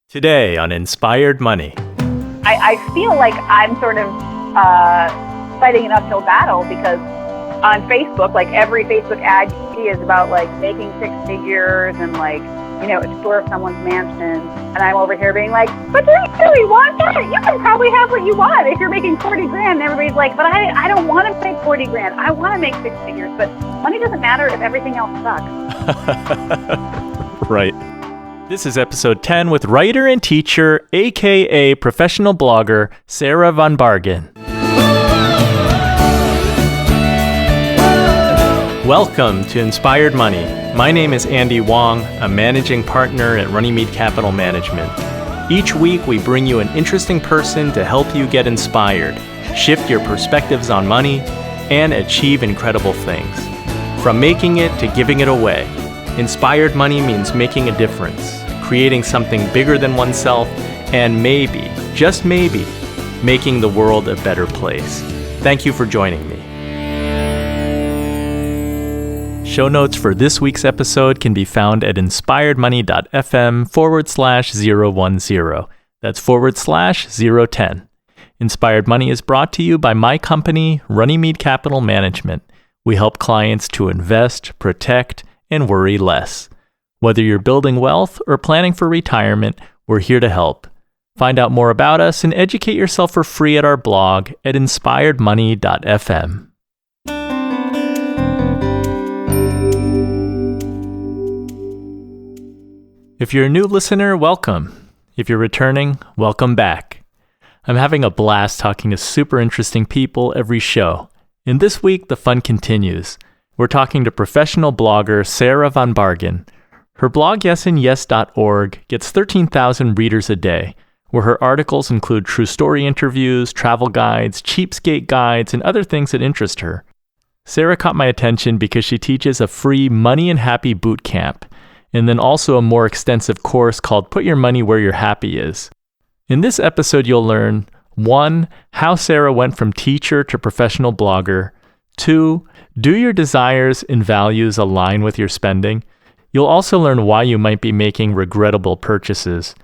Today on Inspired Money. I feel like I'm sort of fighting an uphill battle because on Facebook, like every Facebook ad you see is about like making six figures and like, explore someone's mansion. And I'm over here being like, but do you really want that? You can probably have what you want if you're making 40 grand. And everybody's like, but I don't want to make 40 grand. I want to make six figures. But money doesn't matter if everything else sucks. Right. This is episode 10 with writer and teacher, aka professional blogger, Sarah von Bargen. Welcome to Inspired Money. My name is Andy Wong, a managing partner at Runnymede Capital Management. Each week we bring you an interesting person to help you get inspired, shift your perspectives on money, and achieve incredible things. From making it to giving it away, Inspired Money means making a difference, creating something bigger than oneself, and maybe, just maybe, making the world a better place. Thank you for joining me. Show notes for this week's episode can be found at inspiredmoney.fm/010. That's /010. Inspired Money is brought to you by my company, Runnymede Capital Management. We help clients to invest, protect, and worry less. Whether you're building wealth or planning for retirement, we're here to help. Find out more about us and educate yourself for free at our blog at inspiredmoney.fm. If you're a new listener, welcome. If you're returning, welcome back. I'm having a blast talking to super interesting people every show. And this week, the fun continues. We're talking to professional blogger Sarah von Bargen. Her blog yesandyes.org gets 13,000 readers a day, where her articles include true story interviews, travel guides, cheapskate guides, and other things that interest her. Sarah caught my attention because she teaches a free Money and Happy boot camp, and then also a more extensive course called Put Your Money Where Your Happy Is. In this episode, you'll learn 1. How Sarah went from teacher to professional blogger. 2. Do your desires and values align with your spending? You'll also learn why you might be making regrettable purchases.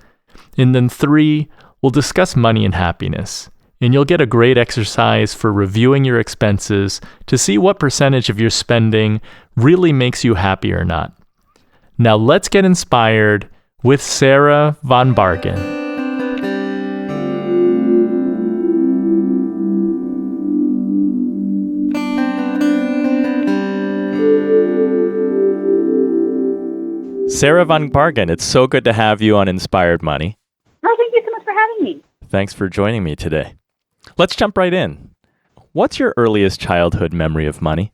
And then 3, we'll discuss money and happiness. And you'll get a great exercise for reviewing your expenses to see what percentage of your spending really makes you happy or not. Now let's get inspired with Sarah von Bargen. Sarah von Bargen, it's so good to have you on Inspired Money. Oh, thank you so much for having me. Thanks for joining me today. Let's jump right in. What's your earliest childhood memory of money?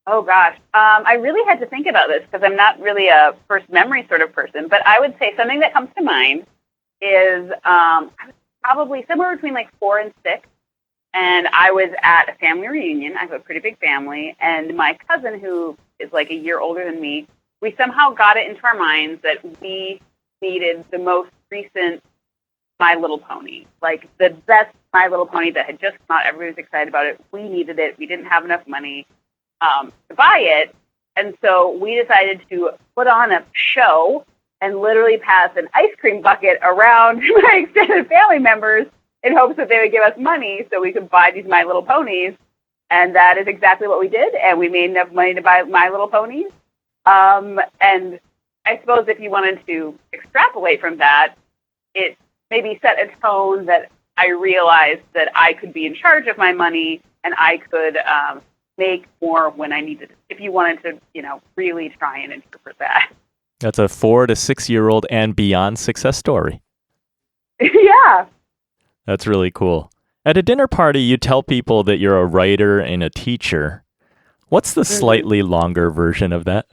Oh, gosh. I really had to think about this because I'm not really a first memory sort of person, but I would say something that comes to mind is I was probably somewhere between like 4 and 6, and I was at a family reunion. I have a pretty big family, and my cousin, who is like a year older than me, we somehow got it into our minds that we needed the most recent My Little Pony, like the best My Little Pony that had just come out. Everybody was excited about it. We needed it. We didn't have enough money to buy it. And so we decided to put on a show and literally pass an ice cream bucket around my extended family members in hopes that they would give us money so we could buy these My Little Ponies. And that is exactly what we did. And we made enough money to buy My Little Ponies. And I suppose if you wanted to extrapolate from that, it maybe set a tone that I realized that I could be in charge of my money and I could make more when I needed it, if you wanted to, really try and interpret that. That's a 4 to 6 year old and beyond success story. Yeah. That's really cool. At a dinner party, you tell people that you're a writer and a teacher. What's the slightly longer version of that?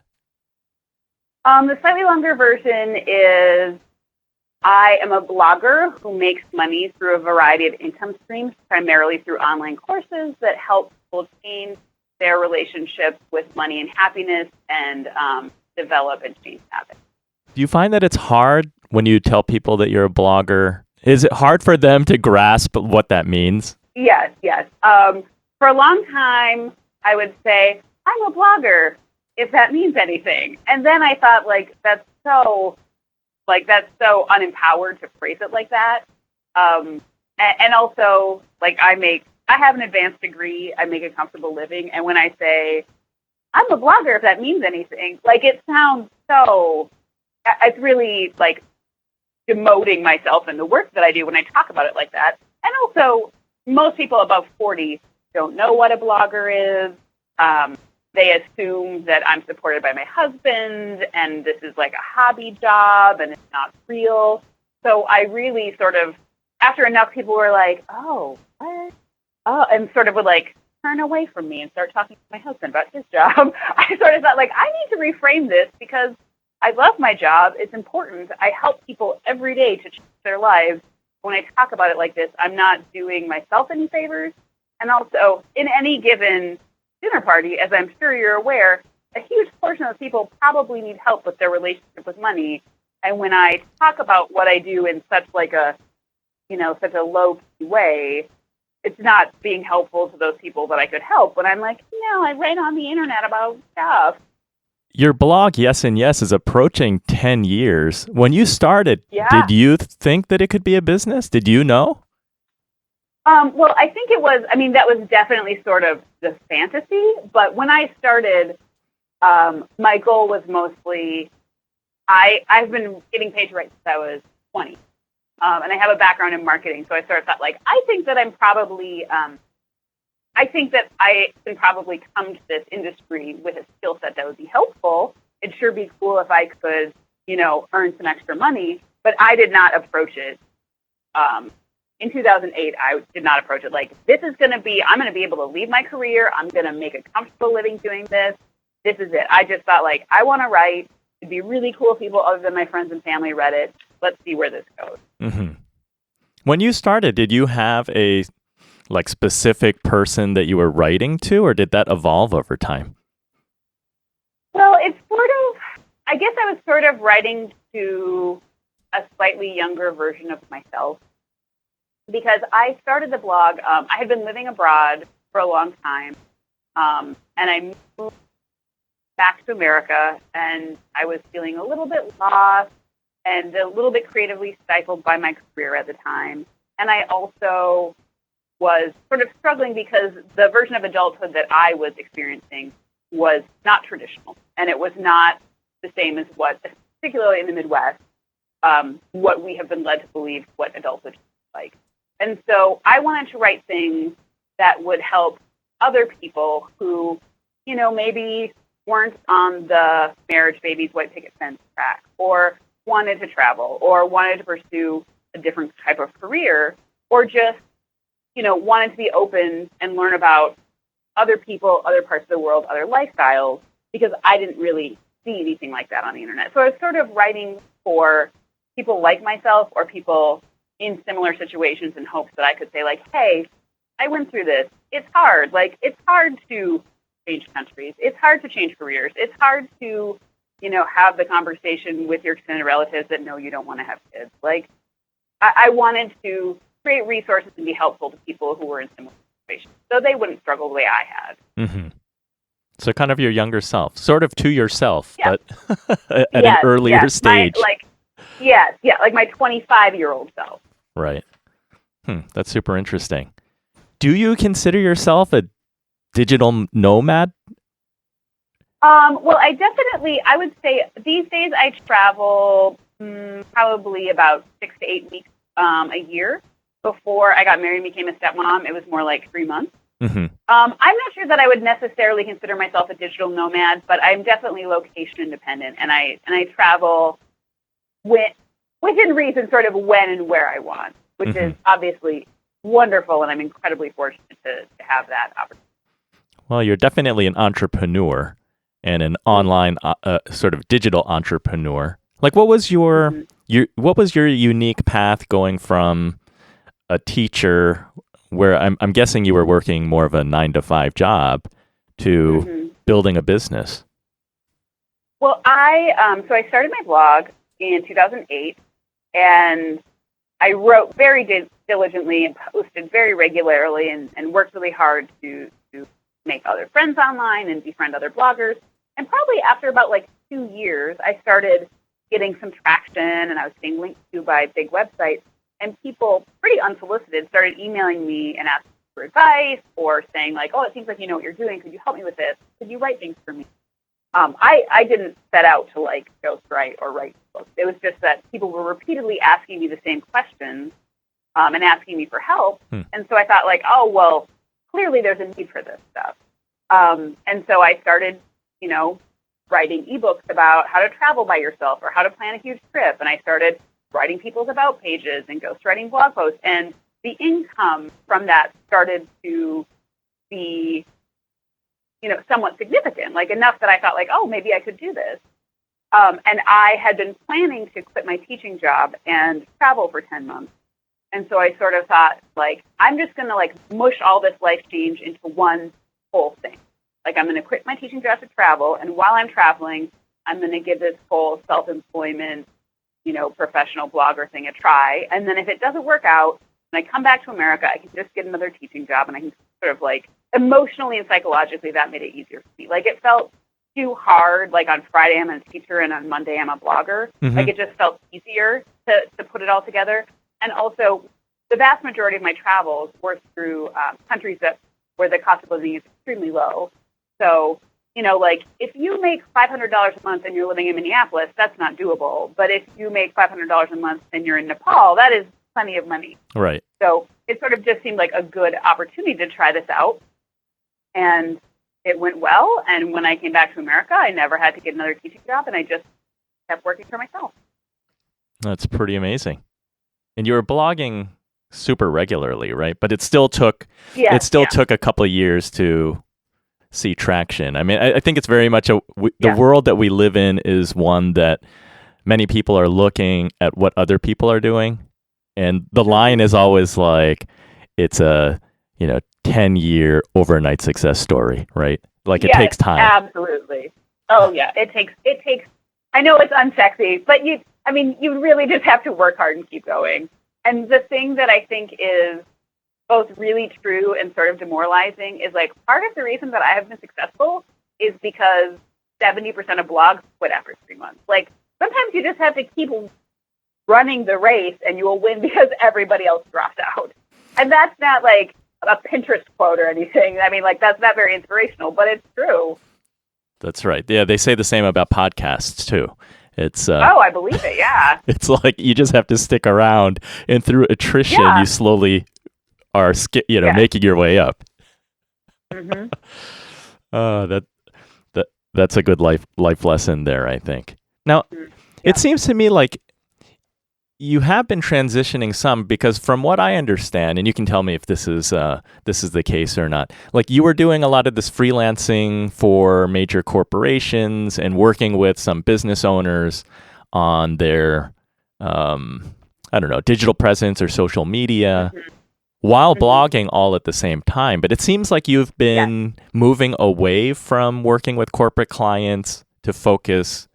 The slightly longer version is I am a blogger who makes money through a variety of income streams, primarily through online courses that help people change their relationship with money and happiness and develop and change habits. Do you find that it's hard when you tell people that you're a blogger? Is it hard for them to grasp what that means? Yes. For a long time, I would say, I'm a blogger, if that means anything. And then I thought, that's so Like, that's so unempowered to phrase it like that. And also, like, I have an advanced degree, I make a comfortable living, and when I say I'm a blogger, if that means anything, like, it sounds so, it's really, like, demoting myself and the work that I do when I talk about it like that. And also, most people above 40 don't know what a blogger is. They assume that I'm supported by my husband, and this is like a hobby job, and it's not real. So I really sort of, after enough people were like, oh, what? Oh, and sort of would like turn away from me and start talking to my husband about his job, I sort of thought, like, I need to reframe this because I love my job. It's important. I help people every day to change their lives. When I talk about it like this, I'm not doing myself any favors. And also, in any given dinner party, as I'm sure you're aware, a huge portion of people probably need help with their relationship with money. And when I talk about what I do in such like a, such a low-key way, it's not being helpful to those people that I could help. When I'm like, I write on the internet about stuff. Your blog, Yes and Yes, is approaching 10 years. When you started, Did you think that it could be a business? Did you know? Well, I think it was, that was definitely sort of the fantasy. But when I started, my goal was mostly, I've been getting paid to write since I was 20. And I have a background in marketing. So I sort of thought, like, I think that I can probably come to this industry with a skill set that would be helpful. It'd sure be cool if I could, earn some extra money. But I did not approach it. In 2008, I did not approach it like, I'm going to be able to leave my career. I'm going to make a comfortable living doing this. This is it. I just thought, like, I want to write. It'd be really cool if people other than my friends and family read it. Let's see where this goes. Mm-hmm. When you started, did you have a specific person that you were writing to, or did that evolve over time? Well, it's sort of, I guess I was sort of writing to a slightly younger version of myself. Because I started the blog, I had been living abroad for a long time, and I moved back to America, and I was feeling a little bit lost and a little bit creatively stifled by my career at the time. And I also was sort of struggling because the version of adulthood that I was experiencing was not traditional, and it was not the same as what, particularly in the Midwest, what we have been led to believe what adulthood is like. And so I wanted to write things that would help other people who, maybe weren't on the marriage, babies, white picket fence track, or wanted to travel, or wanted to pursue a different type of career, or just, wanted to be open and learn about other people, other parts of the world, other lifestyles, because I didn't really see anything like that on the internet. So I was sort of writing for people like myself or people in similar situations in hopes that I could say, like, hey, I went through this. It's hard. Like, it's hard to change countries. It's hard to change careers. It's hard to, have the conversation with your extended relatives that know you don't want to have kids. Like, I wanted to create resources and be helpful to people who were in similar situations so they wouldn't struggle the way I had. Mm-hmm. So kind of your younger self, sort of to yourself, yes. but at an earlier stage. Like my 25-year-old self. Right. That's super interesting. Do you consider yourself a digital nomad? Well, I would say these days I travel probably about 6 to 8 weeks a year. Before I got married and became a stepmom, it was more like 3 months. Mm-hmm. I'm not sure that I would necessarily consider myself a digital nomad, but I'm definitely location independent, and I travel within reason, sort of when and where I want, which mm-hmm. is obviously wonderful, and I'm incredibly fortunate to have that opportunity. Well, you're definitely an entrepreneur and an online sort of digital entrepreneur. Like, what was your unique path going from a teacher, where I'm guessing you were working more of a 9-to-5 job, to mm-hmm. building a business? Well, I started my blog in 2008, and I wrote very diligently and posted very regularly and worked really hard to make other friends online and befriend other bloggers. And probably after about 2 years, I started getting some traction, and I was getting linked to by big websites. And people, pretty unsolicited, started emailing me and asking for advice or saying like, oh, it seems like you know what you're doing. Could you help me with this? Could you write things for me? I didn't set out to like ghostwrite or write books. It was just that people were repeatedly asking me the same questions and asking me for help. And so I thought like, oh, well, clearly there's a need for this stuff. And so I started, writing ebooks about how to travel by yourself or how to plan a huge trip. And I started writing people's about pages and ghostwriting blog posts. And the income from that started to be, somewhat significant, like enough that I thought like, oh, maybe I could do this. And I had been planning to quit my teaching job and travel for 10 months. And so I sort of thought like, I'm just going to like mush all this life change into one whole thing. Like I'm going to quit my teaching job to travel. And while I'm traveling, I'm going to give this whole self-employment, professional blogger thing a try. And then if it doesn't work out, when I come back to America, I can just get another teaching job and I can sort of like emotionally and psychologically that made it easier for me. Like it felt too hard. Like on Friday I'm a teacher and on Monday I'm a blogger. Mm-hmm. Like it just felt easier to put it all together. And also the vast majority of my travels were through countries where the cost of living is extremely low. So, like if you make $500 a month and you're living in Minneapolis, that's not doable. But if you make $500 a month and you're in Nepal, that is plenty of money. Right. So it sort of just seemed like a good opportunity to try this out. And it went well. And when I came back to America, I never had to get another teaching job. And I just kept working for myself. That's pretty amazing. And you were blogging super regularly, right? But it still took took a couple of years to see traction. I mean, I think it's very much the world that we live in is one that many people are looking at what other people are doing. And the line is always like, it's a, 10-year overnight success story, right? Like it takes time. Absolutely. Oh yeah. It takes, I know it's unsexy, but you really just have to work hard and keep going. And the thing that I think is both really true and sort of demoralizing is like part of the reason that I have been successful is because 70% of blogs quit after 3 months. Like sometimes you just have to keep running the race and you will win because everybody else dropped out. And that's not like a Pinterest quote or anything. I mean, like that's not very inspirational, but it's true. That's right. Yeah, they say the same about podcasts too. It's I believe it. Yeah. It's like you just have to stick around, and through attrition, you slowly are making your way up. Mm-hmm. That's a good life lesson there, I think. Now, it seems to me like you have been transitioning some, because from what I understand, and you can tell me if this is the case or not, like you were doing a lot of this freelancing for major corporations and working with some business owners on their, digital presence or social media, while blogging all at the same time. But it seems like you've been moving away from working with corporate clients to focus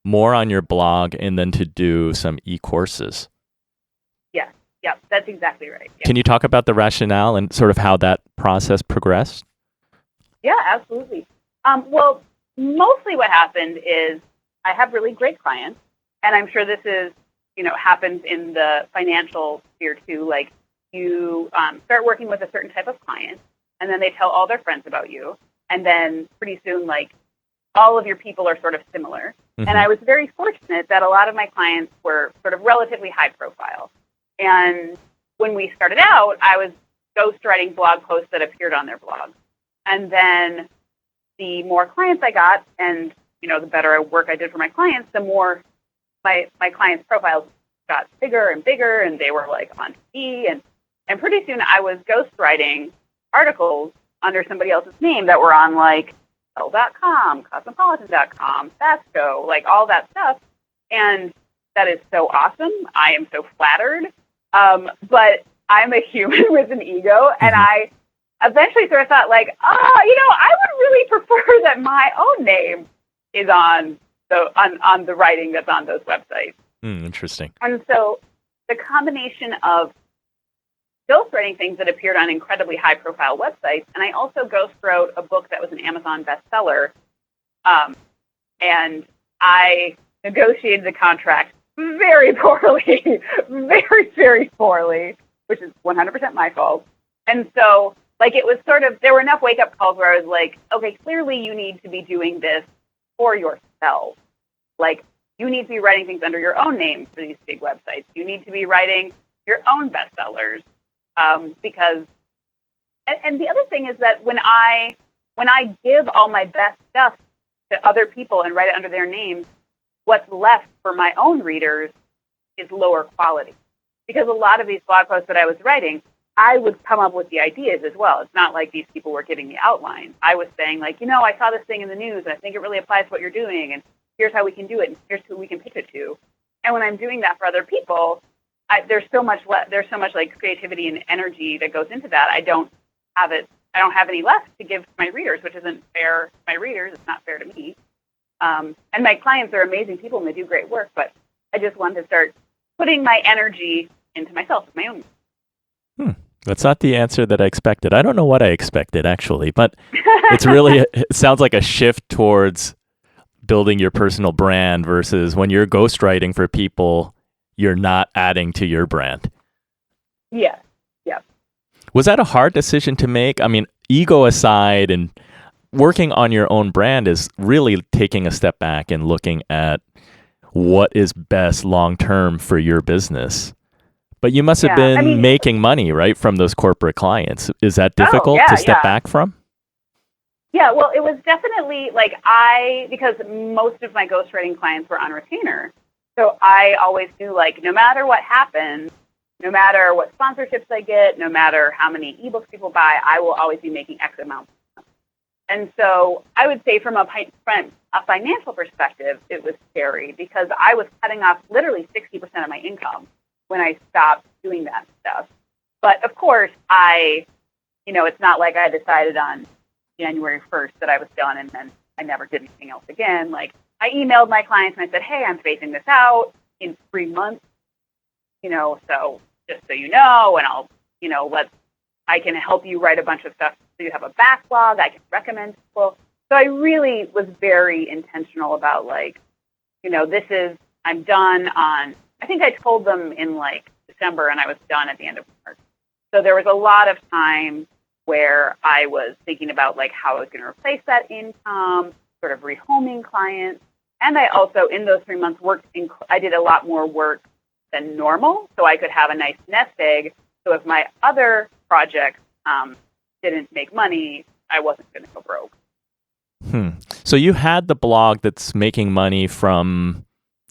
more on your blog and then to do some e-courses. Yeah, that's exactly right. Yeah. Can you talk about the rationale and sort of how that process progressed? Yeah, absolutely. Well, mostly what happened is I have really great clients, and I'm sure this is, happens in the financial sphere too. Like you start working with a certain type of client, and then they tell all their friends about you, and then pretty soon, like all of your people are sort of similar. Mm-hmm. And I was very fortunate that a lot of my clients were sort of relatively high profile. And when we started out, I was ghostwriting blog posts that appeared on their blog. And then the more clients I got and, the better work I did for my clients, the more my clients' profiles got bigger and bigger, and they were like on TV. And pretty soon I was ghostwriting articles under somebody else's name that were on like .com, Cosmopolitan.com, Fasco, like all that stuff. And that is so awesome. I am so flattered. But I'm a human with an ego, and I eventually sort of thought like, I would really prefer that my own name is on the writing that's on those websites. Interesting. And so the combination of ghostwriting things that appeared on incredibly high-profile websites, and I also ghostwrote a book that was an Amazon bestseller, and I negotiated the contract very poorly, very, very poorly, which is 100% my fault. And so, like, it was sort of, there were enough wake-up calls where I was like, okay, clearly you need to be doing this for yourself. Like, you need to be writing things under your own name for these big websites. You need to be writing your own bestsellers, because, and the other thing is that when I give all my best stuff to other people and write it under their names, what's left for my own readers is lower quality. Because a lot of these blog posts that I was writing, I would come up with the ideas as well. It's not like these people were giving me outlines. I was saying, like, I saw this thing in the news, and I think it really applies to what you're doing, and here's how we can do it, and here's who we can pitch it to. And when I'm doing that for other people, there's so much like creativity and energy that goes into that. I don't have any left to give to my readers, which isn't fair to my readers. It's not fair to me. And my clients are amazing people and they do great work, but I just wanted to start putting my energy into myself, my own. That's not the answer that I expected. I don't know what I expected, actually, but it sounds like a shift towards building your personal brand versus when you're ghostwriting for people, you're not adding to your brand. Yeah. Yeah. Was that a hard decision to make? I mean, ego aside, and working on your own brand is really taking a step back and looking at what is best long-term for your business. But you must have been making money, right, from those corporate clients. Is that difficult to step back from? Yeah, well, it was definitely like because most of my ghostwriting clients were on retainer. So I always knew, like, no matter what happens, no matter what sponsorships I get, no matter how many ebooks people buy, I will always be making X amount. And so I would say from a financial perspective, it was scary because I was cutting off literally 60% of my income when I stopped doing that stuff. But of course, it's not like I decided on January 1st that I was done and then I never did anything else again. Like, I emailed my clients and I said, hey, I'm phasing this out in 3 months, so just so you know, and I'll, I can help you write a bunch of stuff so you have a backlog. I can recommend people. So I really was very intentional about, like, I'm done on, I think I told them in like December and I was done at the end of March. So there was a lot of time where I was thinking about, like, how I was going to replace that income, sort of rehoming clients. And I also, in those 3 months, I did a lot more work than normal so I could have a nice nest egg. So if my other projects didn't make money, I wasn't going to go broke. So you had the blog that's making money from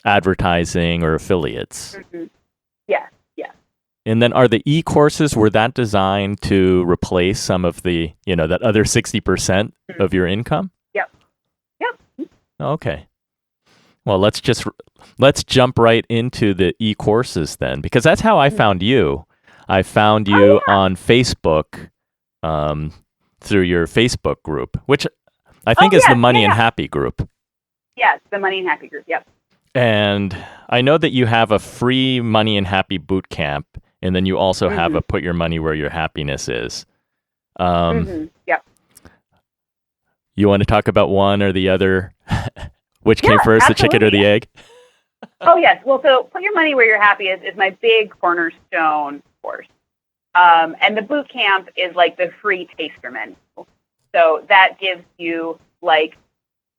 advertising or affiliates. Mm-hmm. Yes. And then are the e-courses, were that designed to replace some of the, that other 60% of your income? Yep. Okay. Well, let's jump right into the e-courses then, because that's how I found you. I found you on Facebook through your Facebook group, which I think is the Money and Happy group. Yes, the Money and Happy group, yep. And I know that you have a free Money and Happy boot camp, and then you also have a Put Your Money Where Your Happiness Is. Yep. You want to talk about one or the other? Which came first, the chicken or the egg? Oh, yes. Well, so Put Your Money Where Your Happy is my big cornerstone course. And the boot camp is like the free taster menu. So that gives you, like,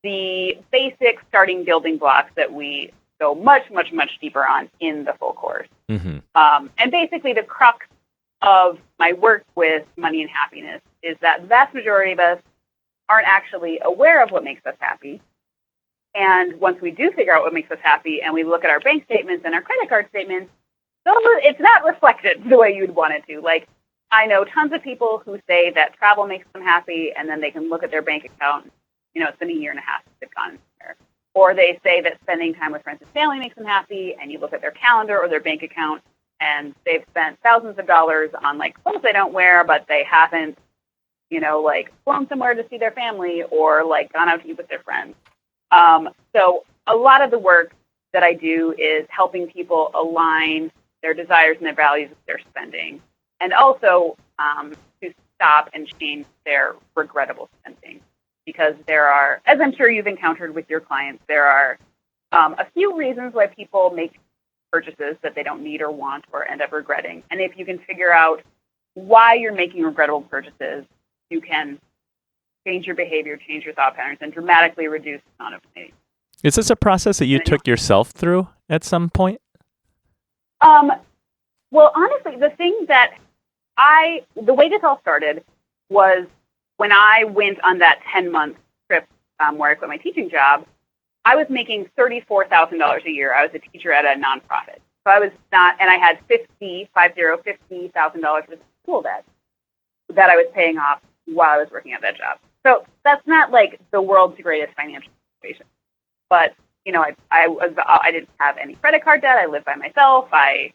the basic starting building blocks that we go much, much, much deeper on in the full course. And basically the crux of my work with money and happiness is that the vast majority of us aren't actually aware of what makes us happy. And once we do figure out what makes us happy and we look at our bank statements and our credit card statements, it's not reflected the way you'd want it to. Like, I know tons of people who say that travel makes them happy, and then they can look at their bank account, it's been a year and a half since they've gone there. Or they say that spending time with friends and family makes them happy, and you look at their calendar or their bank account, and they've spent thousands of dollars on, like, clothes they don't wear, but they haven't, like, flown somewhere to see their family or, like, gone out to eat with their friends. So a lot of the work that I do is helping people align their desires and their values with their spending, and also to stop and change their regrettable spending. Because there are, as I'm sure you've encountered with your clients, there are a few reasons why people make purchases that they don't need or want or end up regretting. And if you can figure out why you're making regrettable purchases, you can change your behavior, change your thought patterns, and dramatically reduce the amount of money. Is this a process that you took yourself through at some point? Well, honestly, the way this all started was when I went on that 10-month trip where I quit my teaching job. I was making $34,000 a year. I was a teacher at a nonprofit. So I was not, and I had $50,000 of school debt that I was paying off while I was working at that job. So that's not like the world's greatest financial situation. But, I didn't have any credit card debt. I lived by myself. I,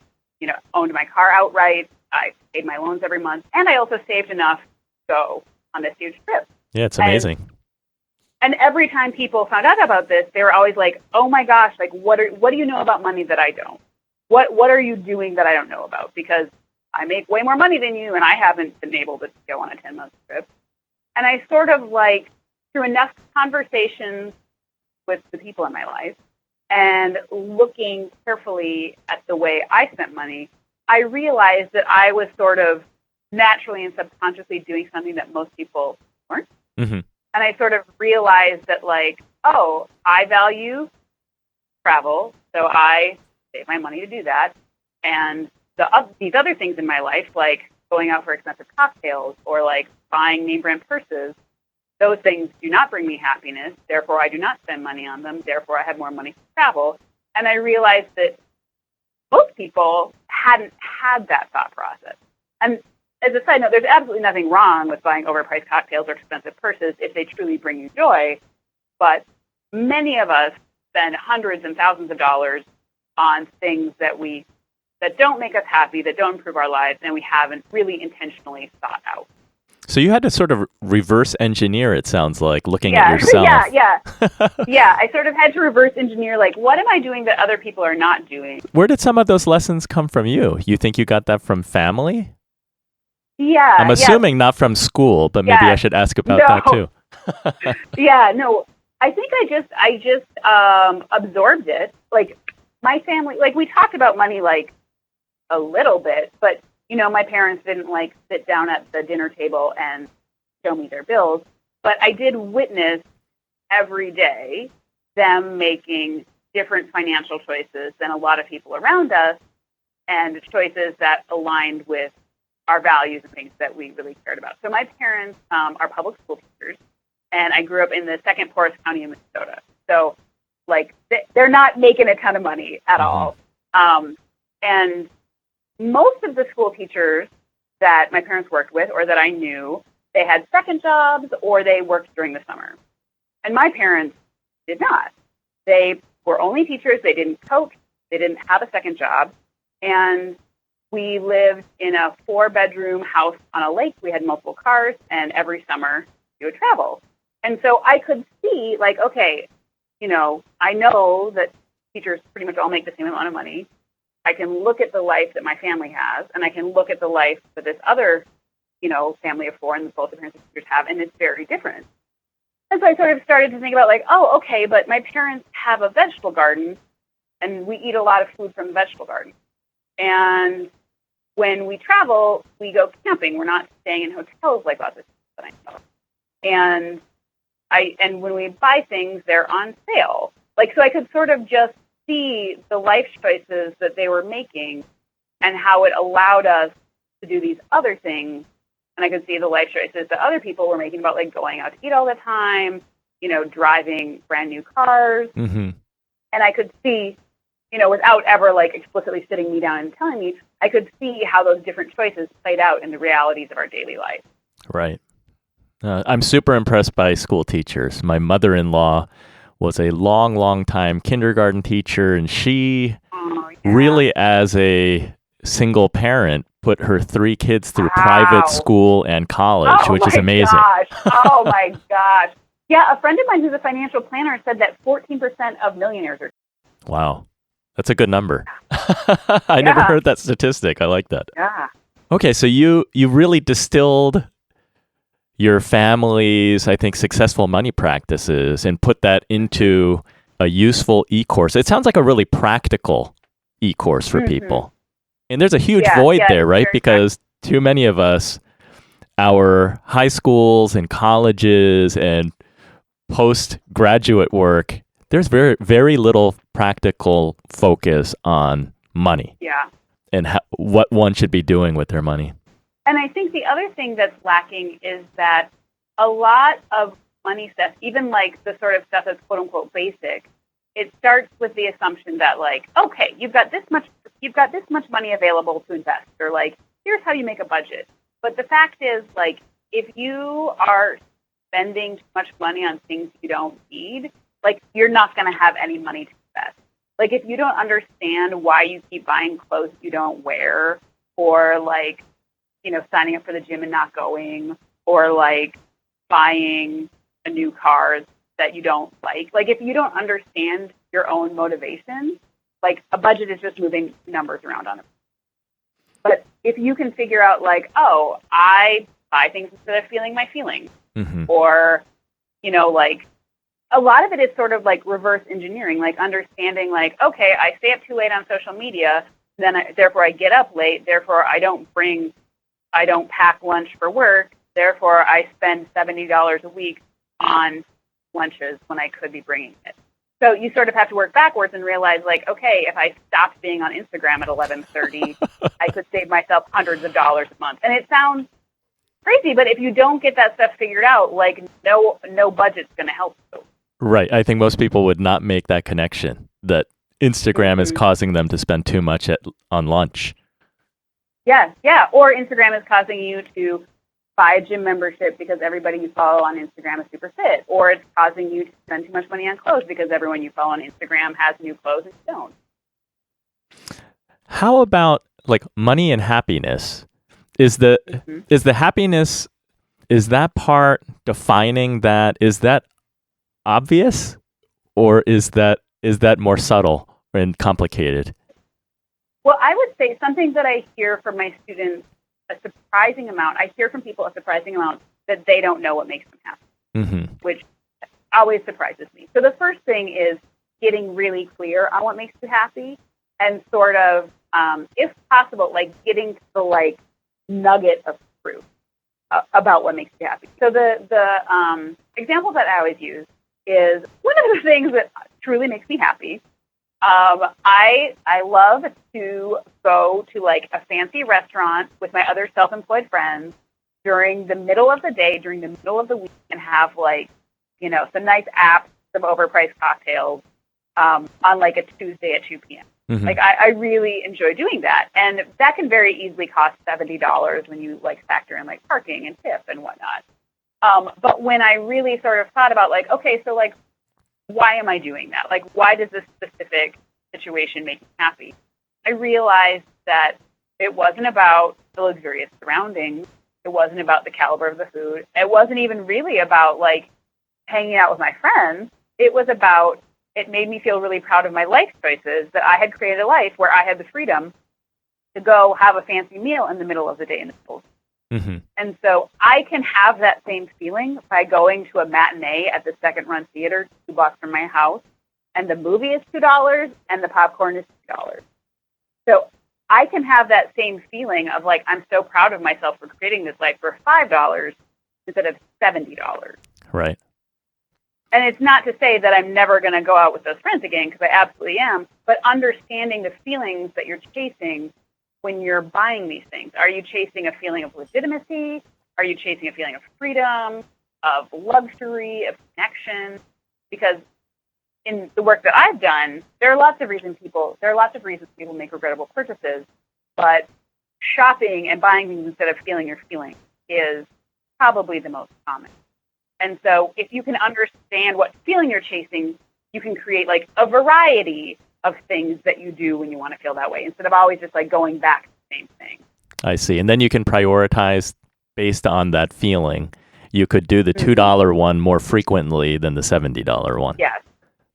owned my car outright. I paid my loans every month. And I also saved enough to go on this huge trip. Yeah, it's amazing. And every time people found out about this, they were always like, "Oh my gosh, like what do you know about money that I don't? What are you doing that I don't know about? Because I make way more money than you, and I haven't been able to go on a 10-month trip." And I sort of like, through enough conversations with the people in my life and looking carefully at the way I spent money, I realized that I was sort of naturally and subconsciously doing something that most people weren't. Mm-hmm. And I sort of realized that, like, oh, I value travel, so I save my money to do that. And these other things in my life, like going out for expensive cocktails or like buying name brand purses, those things do not bring me happiness. Therefore, I do not spend money on them. Therefore, I have more money to travel. And I realized that most people hadn't had that thought process. And as a side note, there's absolutely nothing wrong with buying overpriced cocktails or expensive purses if they truly bring you joy. But many of us spend hundreds and thousands of dollars on things that don't make us happy, that don't improve our lives, and we haven't really intentionally thought out. So you had to sort of reverse engineer, it sounds like, looking at yourself. Yeah. I sort of had to reverse engineer, like, what am I doing that other people are not doing? Where did some of those lessons come from you? You think you got that from family? Yeah. I'm assuming not from school, but maybe I should ask about that too. I think I just absorbed it. Like, my family, like, we talked about money, like, a little bit, but my parents didn't like sit down at the dinner table and show me their bills, but I did witness every day them making different financial choices than a lot of people around us, and choices that aligned with our values and things that we really cared about. So my parents are public school teachers, and I grew up in the second poorest county in Minnesota. So, like, they're not making a ton of money at all. And most of the school teachers that my parents worked with or that I knew, they had second jobs or they worked during the summer. And my parents did not. They were only teachers. They didn't coach. They didn't have a second job. And we lived in a 4-bedroom house on a lake. We had multiple cars, and every summer we would travel. And so I could see, like, okay, I know that teachers pretty much all make the same amount of money. I can look at the life that my family has, and I can look at the life that this other, family of 4 and both the parents and teachers have, and it's very different. And so I sort of started to think about, like, oh, okay, but my parents have a vegetable garden, and we eat a lot of food from the vegetable garden. And when we travel, we go camping. We're not staying in hotels like lots of people that I know. And when we buy things, they're on sale. Like, so I could sort of just see the life choices that they were making and how it allowed us to do these other things. And I could see the life choices that other people were making about, like, going out to eat all the time, driving brand new cars. Mm-hmm. And I could see, without ever, like, explicitly sitting me down and telling me, I could see how those different choices played out in the realities of our daily life. Right. I'm super impressed by school teachers. My mother-in-law was a long time kindergarten teacher, and she really, as a single parent, put her 3 kids through private school and college, which is amazing. Oh my gosh. Yeah, a friend of mine who's a financial planner said that 14% of millionaires are. Wow. That's a good number. I never heard that statistic. I like that. Yeah. Okay, so you really distilled your family's, I think, successful money practices and put that into a useful e-course. It sounds like a really practical e-course for people. And there's a huge void there, right? Because too many of us, our high schools and colleges and postgraduate work, there's very, very little practical focus on money. Yeah. And what one should be doing with their money. And I think the other thing that's lacking is that a lot of money stuff, even like the sort of stuff that's quote unquote basic, it starts with the assumption that like, okay, you've got this much money available to invest, or like, here's how you make a budget. But the fact is, like, if you are spending too much money on things you don't need, like, you're not going to have any money to invest. Like, if you don't understand why you keep buying clothes you don't wear, or like, you know, signing up for the gym and not going, or like buying a new car that you don't like if you don't understand your own motivation, like a budget is just moving numbers around on it. But if you can figure out like, oh, I buy things instead of feeling my feelings, or, you know, like a lot of it is sort of like reverse engineering, like understanding like, okay, I stay up too late on social media, therefore I get up late, therefore I don't pack lunch for work, therefore I spend $70 a week on lunches when I could be bringing it. So you sort of have to work backwards and realize, like, okay, if I stopped being on Instagram at 11:30, I could save myself hundreds of dollars a month. And it sounds crazy, but if you don't get that stuff figured out, like, no budget's going to help you. Right. I think most people would not make that connection, that Instagram is causing them to spend too much on lunch. Yeah. Or Instagram is causing you to buy a gym membership because everybody you follow on Instagram is super fit, or it's causing you to spend too much money on clothes because everyone you follow on Instagram has new clothes and you don't. How about like money and happiness? Is the happiness, is that part defining that? Is that obvious, or is that more subtle and complicated? Well, I would say something that I hear from my students a surprising amount that they don't know what makes them happy, which always surprises me. So the first thing is getting really clear on what makes you happy, and sort of, if possible, like getting to the like nugget of truth about what makes you happy. So the example that I always use is one of the things that truly makes me happy. I love to go to like a fancy restaurant with my other self-employed friends during the middle of the day, during the middle of the week, and have like, you know, some nice apps, some overpriced cocktails on like a Tuesday at 2 p.m. Like I really enjoy doing that. And that can very easily cost $70 when you like factor in like parking and tip and whatnot. But when I really sort of thought about like, okay, so like, why am I doing that? Like, why does this specific situation make me happy? I realized that it wasn't about the luxurious surroundings. It wasn't about the caliber of the food. It wasn't even really about like hanging out with my friends. It was about, it made me feel really proud of my life choices, that I had created a life where I had the freedom to go have a fancy meal in the middle of the day in the middle. And so I can have that same feeling by going to a matinee at the Second Run Theater 2 blocks from my house, and the movie is $2 and the popcorn is $2. So I can have that same feeling of like, I'm so proud of myself for creating this life for $5 instead of $70. Right. And it's not to say that I'm never going to go out with those friends again, because I absolutely am, but understanding the feelings that you're chasing when you're buying these things. Are you chasing a feeling of legitimacy? Are you chasing a feeling of freedom, of luxury, of connection? Because in the work that I've done, there are lots of reasons people make regrettable purchases, but shopping and buying things instead of feeling your feelings is probably the most common. And so if you can understand what feeling you're chasing, you can create like a variety of things that you do when you want to feel that way, instead of always just like going back to the same thing. I see. And then you can prioritize based on that feeling. You could do the $2 one more frequently than the $70 one. Yes.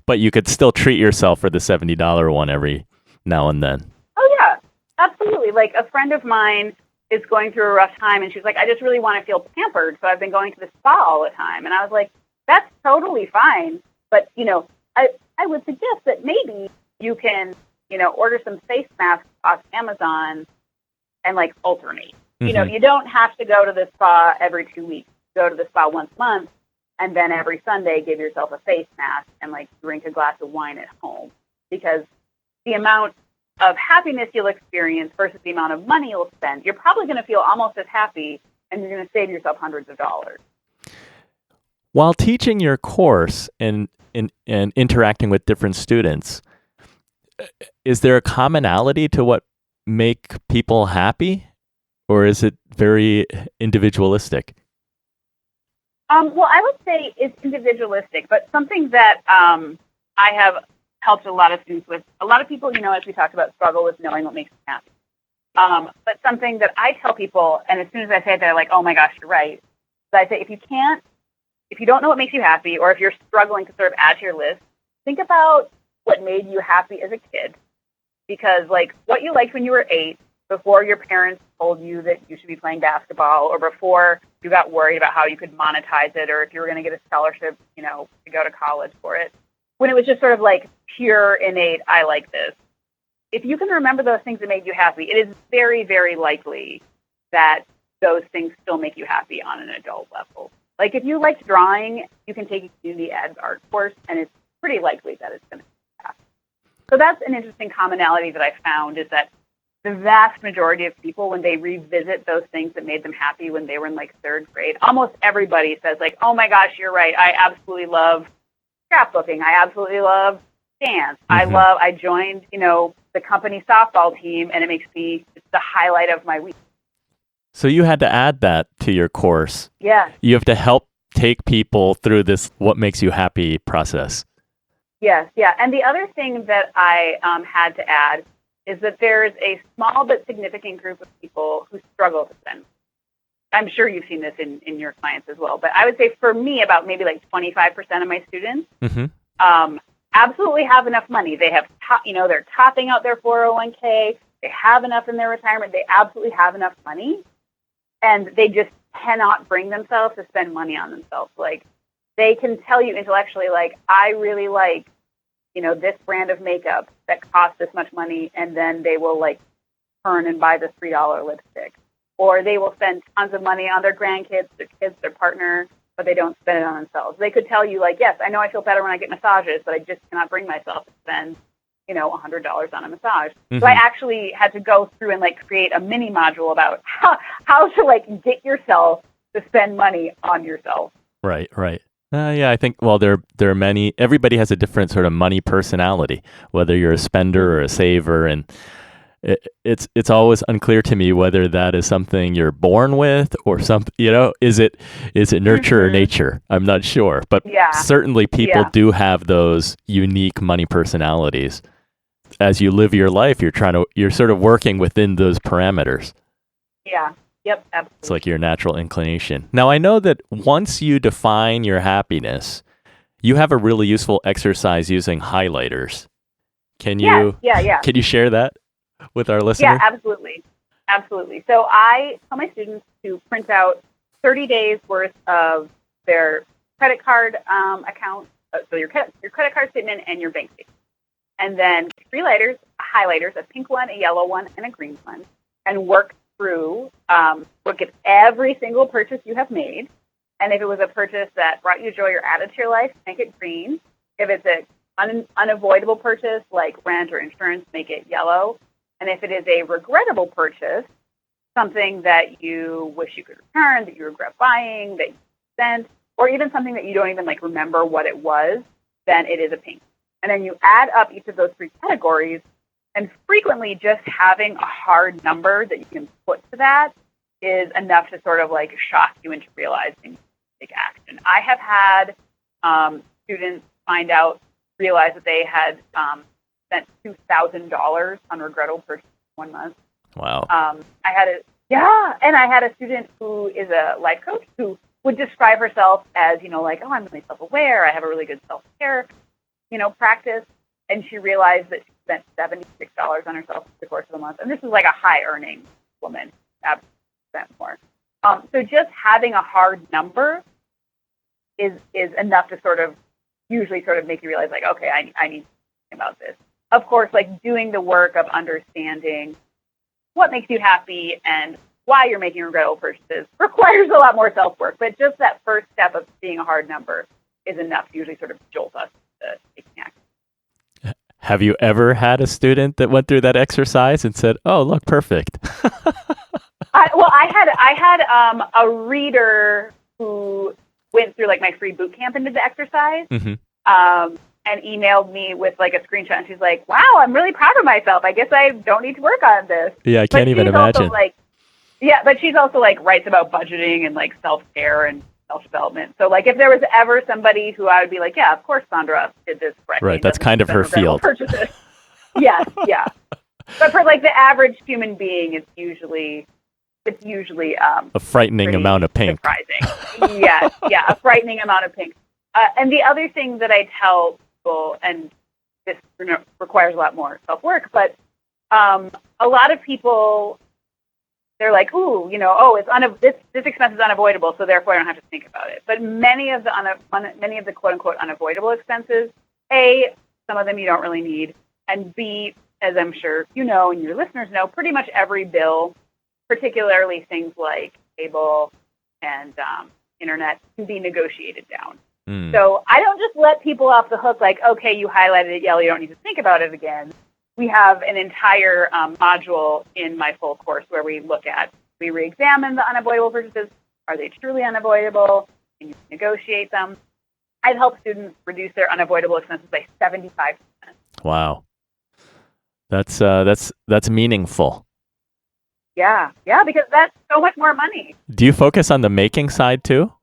But you could still treat yourself for the $70 one every now and then. Oh, yeah, absolutely. Like a friend of mine is going through a rough time, and she's like, I just really want to feel pampered, so I've been going to the spa all the time. And I was like, that's totally fine. But, you know, I I would suggest that maybe you can, order some face masks off Amazon and like alternate. Mm-hmm. You don't have to go to the spa every 2 weeks. Go to the spa once a month, and then every Sunday give yourself a face mask and like drink a glass of wine at home. Because the amount of happiness you'll experience versus the amount of money you'll spend, you're probably going to feel almost as happy, and you're going to save yourself hundreds of dollars. While teaching your course and interacting with different students, is there a commonality to what make people happy, or is it very individualistic? Well, I would say it's individualistic, but something that I have helped a lot of students with. A lot of people, as we talked about, struggle with knowing what makes them happy. But something that I tell people, and as soon as I say it, they're like, "Oh my gosh, you're right." So I say, if you don't know what makes you happy, or if you're struggling to sort of add to your list, think about what made you happy as a kid. Because like what you liked when you were 8, before your parents told you that you should be playing basketball, or before you got worried about how you could monetize it, or if you were going to get a scholarship, to go to college for it, when it was just sort of like pure, innate, I like this. If you can remember those things that made you happy, it is very, very likely that those things still make you happy on an adult level. Like if you liked drawing, you can take a community ed art course, and it's pretty likely that it's going to make you happy. So that's an interesting commonality that I found, is that the vast majority of people, when they revisit those things that made them happy when they were in like 3rd grade, almost everybody says like, "Oh my gosh, you're right. I absolutely love scrapbooking. I absolutely love dance. Mm-hmm. I joined, the company softball team, and it's the highlight of my week." So you had to add that to your course. Yeah. You have to help take people through this what makes you happy process. Yes, yeah. And the other thing that I had to add is that there's a small but significant group of people who struggle to spend. I'm sure you've seen this in your clients as well, but I would say for me, about maybe like 25% of my students absolutely have enough money. They have, they're topping out their 401k. They have enough in their retirement. They absolutely have enough money, and they just cannot bring themselves to spend money on themselves. Like they can tell you intellectually, like, I really like, this brand of makeup that costs this much money, and then they will like turn and buy the $3 lipstick. Or they will spend tons of money on their grandkids, their kids, their partner, but they don't spend it on themselves. They could tell you, like, yes, I know I feel better when I get massages, but I just cannot bring myself to spend, $100 on a massage. Mm-hmm. So I actually had to go through and like create a mini module about how to like get yourself to spend money on yourself. Right. Yeah, I think, well, there are many, everybody has a different sort of money personality, whether you're a spender or a saver, and it's always unclear to me whether that is something you're born with or something, is it nurture or nature? I'm not sure, but certainly people do have those unique money personalities. As you live your life, you're sort of working within those parameters. Yeah. Yep, absolutely. It's like your natural inclination. Now, I know that once you define your happiness, you have a really useful exercise using highlighters. Can you share that with our listener? Yeah, absolutely. So I tell my students to print out 30 days worth of their credit card account, so your credit card statement and your bank statement, and then 3 highlighters, a pink one, a yellow one, and a green one, and work through look at every single purchase you have made. And if it was a purchase that brought you joy or added to your life, make it green. If it's an unavoidable purchase like rent or insurance, make it yellow. And if it is a regrettable purchase, something that you wish you could return, that you regret buying, that you sent, or even something that you don't even like remember what it was, then it is a pink. And then you add up each of those 3 categories. And frequently just having a hard number that you can put to that is enough to sort of like shock you into realizing take action. I have had students realize that they had spent $2,000 on regrettable purchases in 1 month. Wow. I had a student who is a life coach who would describe herself as, like, I'm really self-aware. I have a really good self-care, practice. And she realized that she spent $76 on herself in the course of the month. And this is like a high-earning woman, spent more. So just having a hard number is enough to sort of usually sort of make you realize, like, okay, I need to think about this. Of course, like doing the work of understanding what makes you happy and why you're making regrettable purchases requires a lot more self-work. But just that first step of seeing a hard number is enough to usually sort of jolt us to taking action. Have you ever had a student that went through that exercise and said, "Oh, look, perfect"? I had a reader who went through like my free boot camp and did the exercise, and emailed me with like a screenshot. And she's like, "Wow, I'm really proud of myself. I guess I don't need to work on this." Yeah, I can't even imagine. But she's also like writes about budgeting and like self-care and self-development. So like if there was ever somebody who I would be like, yeah, of course Sandra did this correctly. Right, that's kind of her field. Yes, yeah. But for like the average human being, it's usually a frightening amount of pink. Surprising. Yes, yeah, a frightening amount of pink. And the other thing that I tell people, and this requires a lot more self-work, but a lot of people, they're like, ooh, this expense is unavoidable, so therefore I don't have to think about it. But many of the quote unquote unavoidable expenses, A, some of them you don't really need, and B, as I'm sure you know and your listeners know, pretty much every bill, particularly things like cable and internet, can be negotiated down. So I don't just let people off the hook like, okay, you highlighted it, you don't need to think about it again. We have an entire module in my full course where we re-examine the unavoidable purchases. Are they truly unavoidable? Can you negotiate them? I've helped students reduce their unavoidable expenses by 75%. Wow. That's meaningful. Yeah, because that's so much more money. Do you focus on the making side too?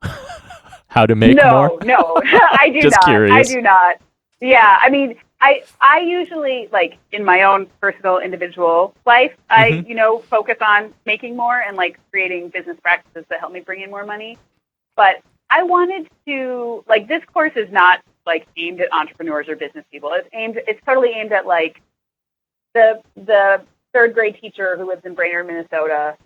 How to make more? No, I do Just not. Curious. I do not. Yeah, I mean, I usually, like, in my own personal individual life, I focus on making more and, like, creating business practices that help me bring in more money. But I wanted to, like, this course is not, like, aimed at entrepreneurs or business people. It's totally aimed at, like, the third grade teacher who lives in Brainerd, Minnesota,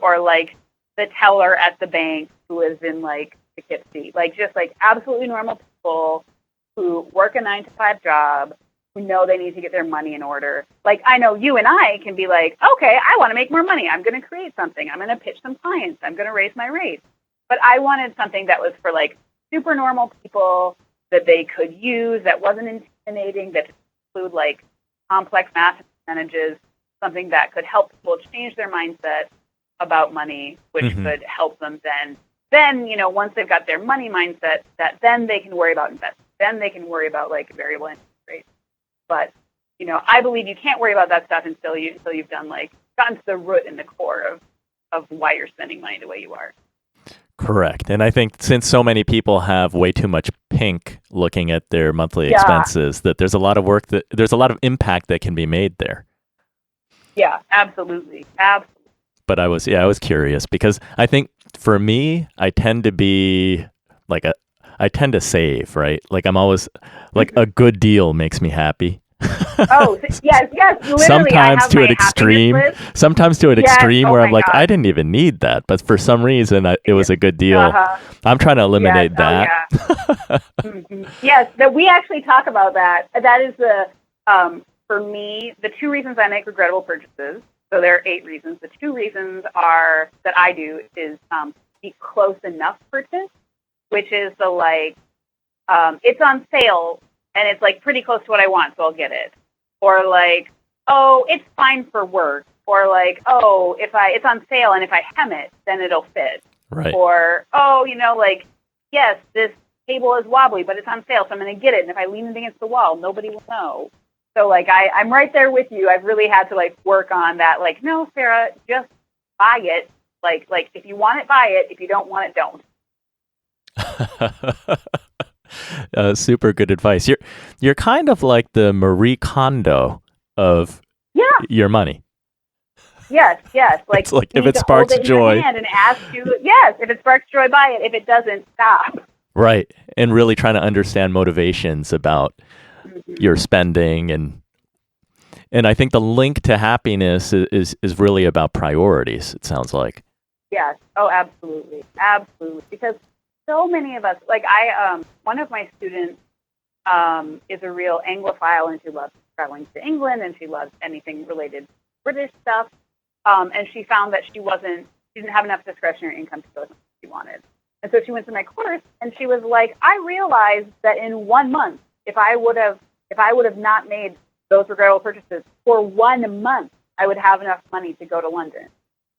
or, like, the teller at the bank who lives in, like, Poughkeepsie. Like, just, like, absolutely normal people who work a 9-to-5 job, who know they need to get their money in order. Like, I know you and I can be like, okay, I want to make more money. I'm going to create something. I'm going to pitch some clients. I'm going to raise my rates. But I wanted something that was for, like, super normal people that they could use, that wasn't intimidating, that include, like, complex math percentages, something that could help people change their mindset about money, which could help them then, once they've got their money mindset, that then they can worry about investing. Then they can worry about, like, variable interest rates. But, I believe you can't worry about that stuff until you've done, like, gotten to the root and the core of why you're spending money the way you are. Correct. And I think since so many people have way too much pink looking at their monthly expenses, that there's a lot of impact that can be made there. Yeah, absolutely. But I was curious because I think for me, I tend to save, right? Like I'm always like a good deal makes me happy. Oh, yes. Literally, sometimes to an extreme where I'm like, I didn't even need that. But for some reason, it was a good deal. I'm trying to eliminate that. Yes, that we actually talk about that. That is for me, the two reasons I make regrettable purchases. So there are 8 reasons. The 2 reasons are that I do is the close enough purchase, which is the like, it's on sale and it's like pretty close to what I want, so I'll get it. Or like, oh, it's fine for work. Or like, oh, it's on sale and if I hem it, then it'll fit. Right. Or, oh, like, yes, this table is wobbly, but it's on sale, so I'm going to get it. And if I lean it against the wall, nobody will know. So like, I'm right there with you. I've really had to like work on that. Like, no, Sarah, just buy it. Like if you want it, buy it. If you don't want it, don't. Super good advice. You're kind of like the Marie Kondo of your money. Yes. Like, it's like if it sparks joy, and ask you, yes, if it sparks joy, buy it. If it doesn't, stop. Right, and really trying to understand motivations about your spending, and I think the link to happiness is really about priorities. It sounds like. Yes. Oh, absolutely. Because so many of us, like one of my students is a real Anglophile, and she loves traveling to England, and she loves anything related to British stuff. And she found that she didn't have enough discretionary income to go as much as she wanted. And so she went to my course, and she was like, I realized that in 1 month, if I would have not made those regrettable purchases for 1 month, I would have enough money to go to London.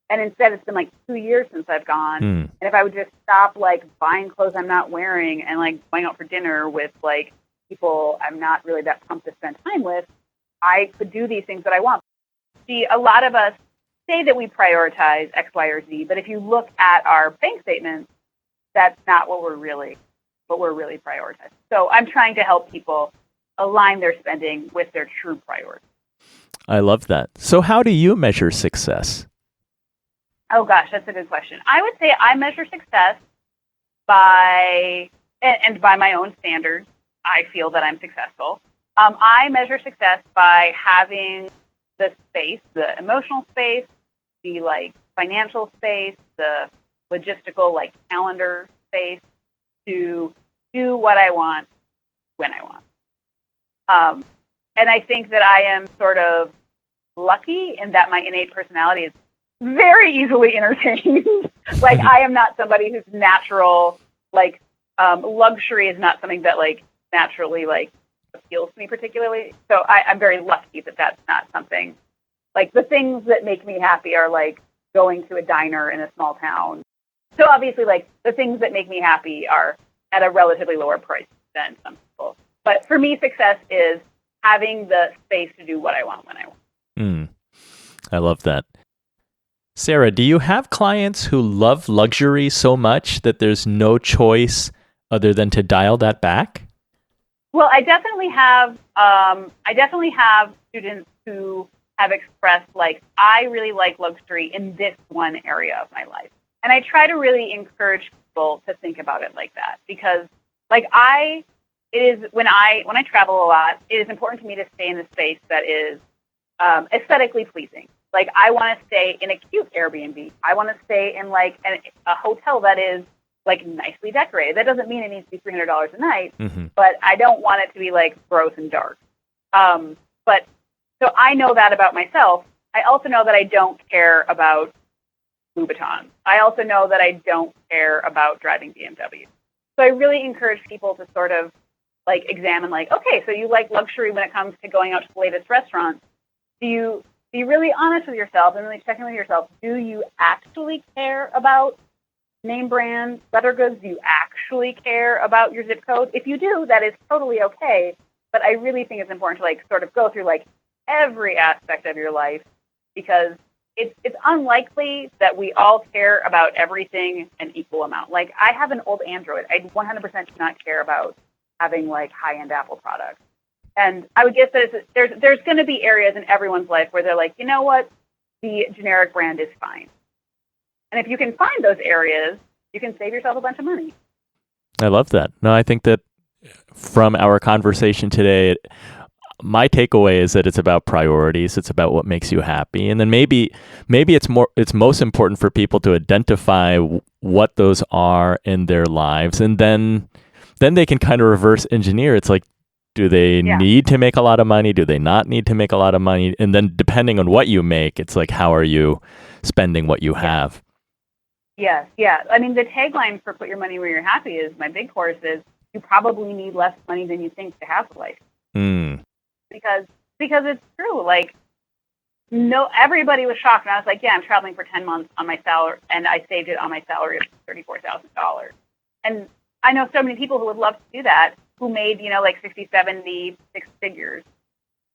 And instead, it's been like 2 years since I've gone. And if I would just stop like buying clothes I'm not wearing and like going out for dinner with like people I'm not really that pumped to spend time with, I could do these things that I want. See, a lot of us say that we prioritize X, Y, or Z, but if you look at our bank statements, that's not what we're really prioritizing. So I'm trying to help people align their spending with their true priorities. I love that. So how do you measure success? Oh gosh, that's a good question. I would say I measure success by my own standards. I feel that I'm successful. I measure success by having the space, the emotional space, the like financial space, the logistical like calendar space to do what I want when I want. And I think that I am sort of lucky in that my innate personality is very easily entertained. Like I am not somebody who's natural, like luxury is not something that like naturally like appeals to me particularly. So I'm very lucky that that's not something, like the things that make me happy are like going to a diner in a small town. So obviously like the things that make me happy are at a relatively lower price than some people. But for me, success is having the space to do what I want when I want. I love that. Sarah, do you have clients who love luxury so much that there's no choice other than to dial that back? Well, I definitely have students who have expressed like, I really like luxury in this one area of my life. And I try to really encourage people to think about it like that, because like when I travel a lot, it is important to me to stay in a space that is aesthetically pleasing. Like I want to stay in a cute Airbnb. I want to stay in like a hotel that is like nicely decorated. That doesn't mean it needs to be $300 a night, but I don't want it to be like gross and dark. But so I know that about myself. I also know that I don't care about Louboutins. I also know that I don't care about driving BMW. So I really encourage people to sort of like examine like, okay, so you like luxury when it comes to going out to the latest restaurants. Do you be really honest with yourself and really check in with yourself? Do you actually care about name brand leather goods? Do you actually care about your zip code? If you do, that is totally okay. But I really think it's important to like sort of go through like every aspect of your life, because it's unlikely that we all care about everything an equal amount. Like I have an old Android. I 100% do not care about having like high-end Apple products. And I would guess that there's going to be areas in everyone's life where they're like, you know what, the generic brand is fine. And if you can find those areas, you can save yourself a bunch of money. I love that. No, I think that from our conversation today, my takeaway is that it's about priorities. It's about what makes you happy. And then maybe it's most important for people to identify what those are in their lives. And then they can kind of reverse engineer. It's like, do they need to make a lot of money? Do they not need to make a lot of money? And then depending on what you make, it's like, how are you spending what you have? Yes, yeah. I mean, the tagline for Put Your Money Where You're Happy is, my big course is, you probably need less money than you think to have a life. Because it's true. Like, no, everybody was shocked. And I was like, yeah, I'm traveling for 10 months on my salary, and I saved it on my salary of $34,000. And I know so many people who would love to do that, who made, like 60, 70, 6 figures.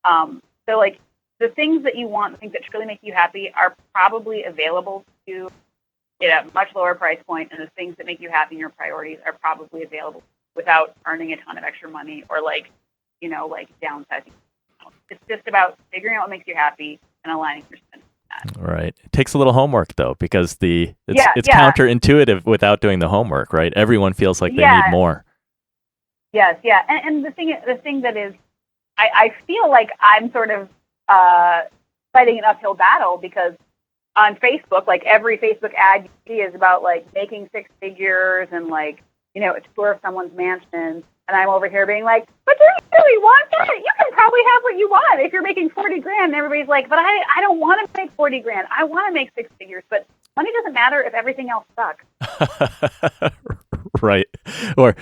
So like the things that you want, the things that truly make you happy are probably available to you at a much lower price point. And the things that make you happy and your priorities are probably available without earning a ton of extra money or like downsizing. It's just about figuring out what makes you happy and aligning your spending with that. Right. It takes a little homework though, because it's counterintuitive without doing the homework, right? Everyone feels like they need more. Yes, yeah. And the thing that is, I feel like I'm sort of fighting an uphill battle, because on Facebook, like every Facebook ad you see is about like making 6 figures and like, a tour of someone's mansion. And I'm over here being like, but do you really want that? You can probably have what you want if you're making 40 grand. And everybody's like, but I don't want to make 40 grand. I want to make six figures, but money doesn't matter if everything else sucks. Right. Or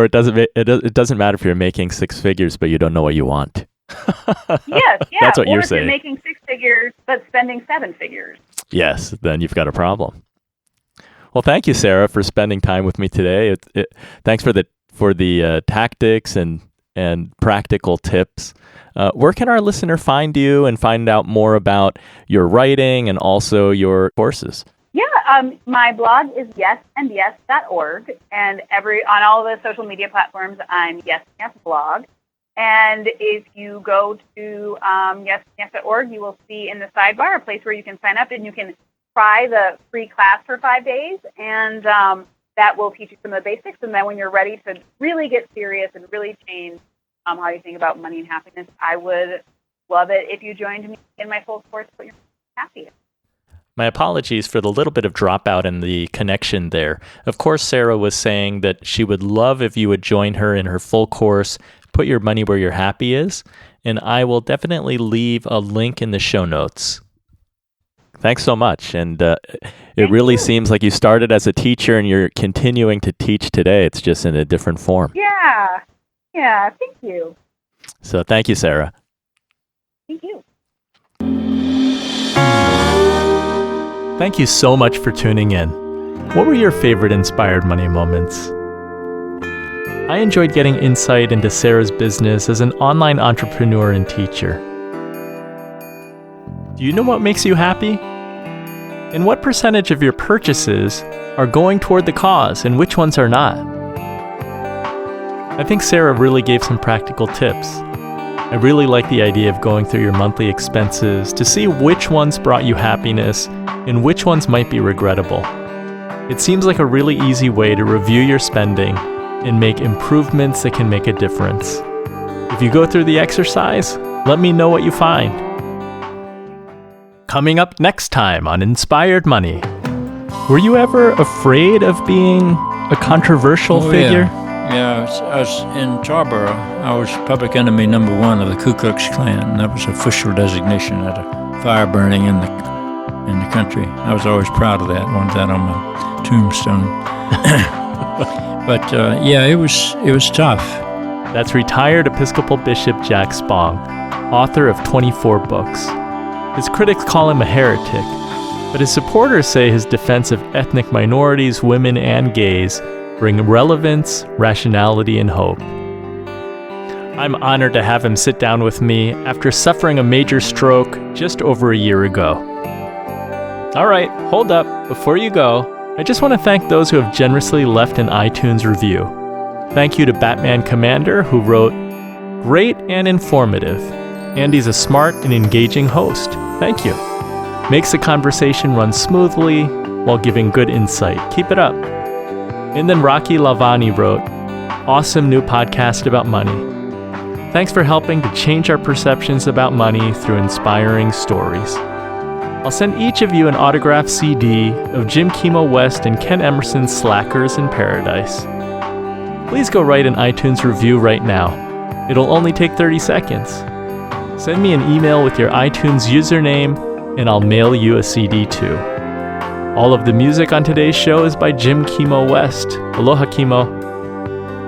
it doesn't matter if you're making six figures, but you don't know what you want. Yes, yeah. That's what or you're if saying. You're making six figures, but spending seven figures. Yes, then you've got a problem. Well, thank you, Sarah, for spending time with me today. Thanks for the tactics and practical tips. Where can our listener find you and find out more about your writing and also your courses? Yeah, my blog is yesandyes.org, and on all the social media platforms, I'm YesAndYesBlog. And if you go to yesandyes.org, you will see in the sidebar a place where you can sign up and you can try the free class for 5 days, and that will teach you some of the basics. And then when you're ready to really get serious and really change how you think about money and happiness, I would love it if you joined me in my full course, Put Your Happy. My apologies for the little bit of dropout in the connection there. Of course, Sarah was saying that she would love if you would join her in her full course, Put Your Money Where Your Happy Is, and I will definitely leave a link in the show notes. Thanks so much. And it really seems like you started as a teacher and you're continuing to teach today. It's just in a different form. Yeah, thank you. So thank you, Sarah. Thank you. Thank you so much for tuning in. What were your favorite inspired money moments? I enjoyed getting insight into Sarah's business as an online entrepreneur and teacher. Do you know what makes you happy? And what percentage of your purchases are going toward the cause and which ones are not? I think Sarah really gave some practical tips. I really like the idea of going through your monthly expenses to see which ones brought you happiness and which ones might be regrettable. It seems like a really easy way to review your spending and make improvements that can make a difference. If you go through the exercise, let me know what you find. Coming up next time on Inspired Money. Were you ever afraid of being a controversial figure? Yeah, I was in Tarboro. I was public enemy number one of the Ku Klux Klan. That was official designation at a fire burning in the country. I was always proud of that. Wanted that on my tombstone. But it was tough. That's retired Episcopal Bishop Jack Spong, author of 24 books. His critics call him a heretic, but his supporters say his defense of ethnic minorities, women, and gays bring relevance, rationality, and hope. I'm honored to have him sit down with me after suffering a major stroke just over a year ago. All right, hold up. Before you go, I just want to thank those who have generously left an iTunes review. Thank you to Batman Commander, who wrote, "Great and informative. Andy's a smart and engaging host. Thank you. Makes the conversation run smoothly while giving good insight. Keep it up." And then Rocky Lavani wrote, "Awesome new podcast about money. Thanks for helping to change our perceptions about money through inspiring stories. I'll send each of you an autographed CD of Jim Kimo West and Ken Emerson's Slackers in Paradise. Please go write an iTunes review right now. It'll only take 30 seconds. Send me an email with your iTunes username and I'll mail you a CD too. All of the music on today's show is by Jim Kimo West. Aloha, Kimo.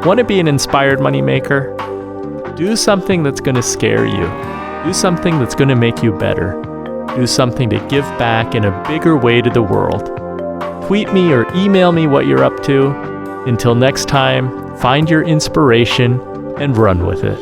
Want to be an inspired moneymaker? Do something that's going to scare you. Do something that's going to make you better. Do something to give back in a bigger way to the world. Tweet me or email me what you're up to. Until next time, find your inspiration and run with it.